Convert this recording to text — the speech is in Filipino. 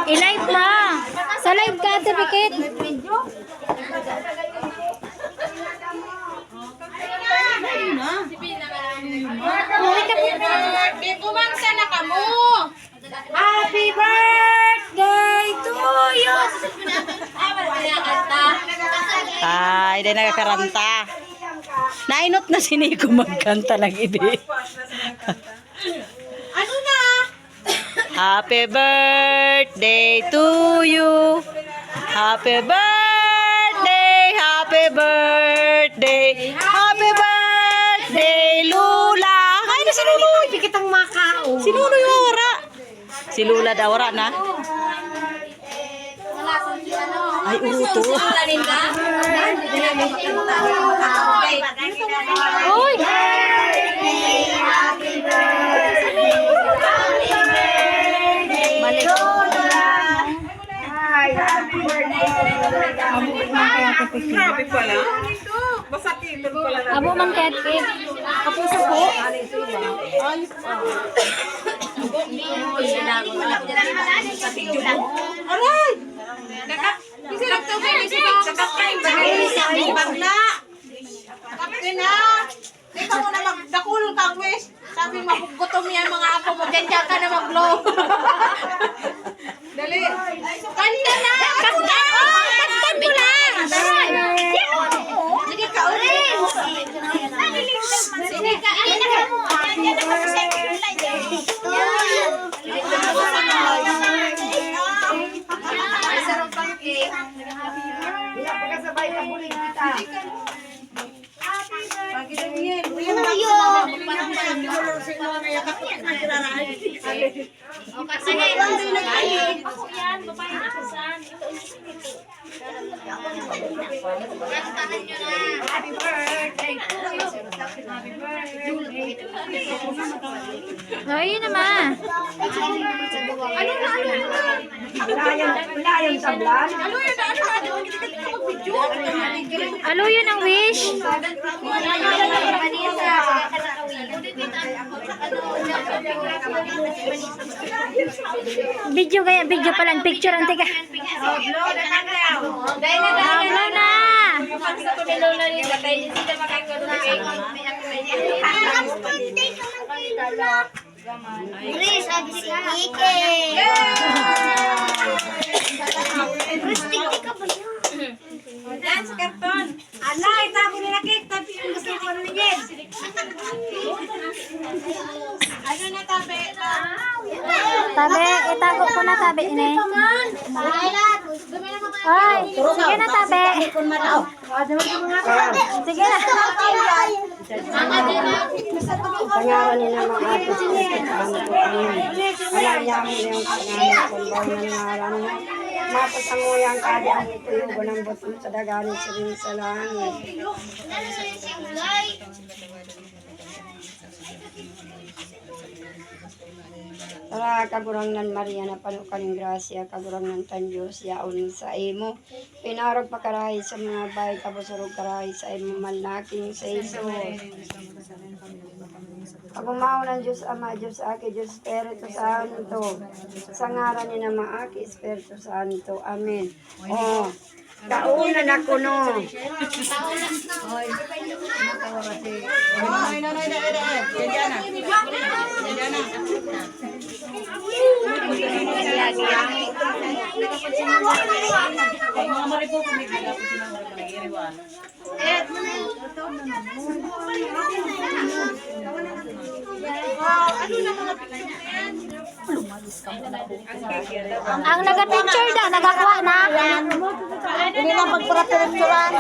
I-live na. Sa live ka, Ate Pikit. Kumansa na ka mo. Happy birthday to you. Ay, di nakakaranta. Nainot na si Nico magkanta lang idi. Ano na? Happy birthday to you. Happy birthday, happy birthday, happy birthday, Lula. Ay, na si Luloy. Pikitang makao. Si Luloy wara. Si Lula daw wara na. Ay, uto. Uy! Grabe pala. Basta tito pala na. Abo man ket cake. Kapuso po. Aray! Kasi nagtawag ni siya. Kakakain ba kayo? Bagla. Kapte na. Ikaw mo na magdakul kang wish. Sabi magugutom yan mga apo mo. Diyan ka na mag-blow. Dali. Kanta na! Kanta! Kanta mo lang! Sige ka ulit. Sige ka. Ayan na ka mo. Ayan na ka mo sa sarap pang cake. Pinapagkasabay na bulig kita. Pagi na yan. Uyan na Happy birthday. Happy birthday. Ayun naman. Wala yung tablan. Alo yun ang wish. Video kaya, video pala. Picture ang tiga. Hablo na. Chris, sabi si Kike. Chris, tingin ka ba yun? Dance karton. Ala, itago nila cake. Tapi yung gusto ko na niya. Ano na tabi? Tabi, itago ko na tabi ini. Ay, sige na tabi. Sige na. Pangalan niya ng mga ato sa kailangan ko amin. Alaya mo yung pangalan kung bawang nangaran mo. Mapasanguyang kadi ang ito yung gunambot mo sa daganin sa rin sa langit. Tara, kagurang nan Maria na panukaling grasya, kagurang nan tan Diyos, yaon sa imo. Pinarog pakarahi sa mga bay, kabusurog karahi sa imo malaking sa Isus. Pagumaw ng Diyos Ama, Diyos Aki, Diyos Espiritu Santo. Sa ngaran ni na Maaki, Espiritu Santo. Amen. Oh, kaunan ako no. Ay, nanay na ere. Diyan na. Diyan na. Mga maripo kumigila po sila mga pag-iiriwan. Ang naga-picture daw, nagakuha na. Hindi na magpura-picturean.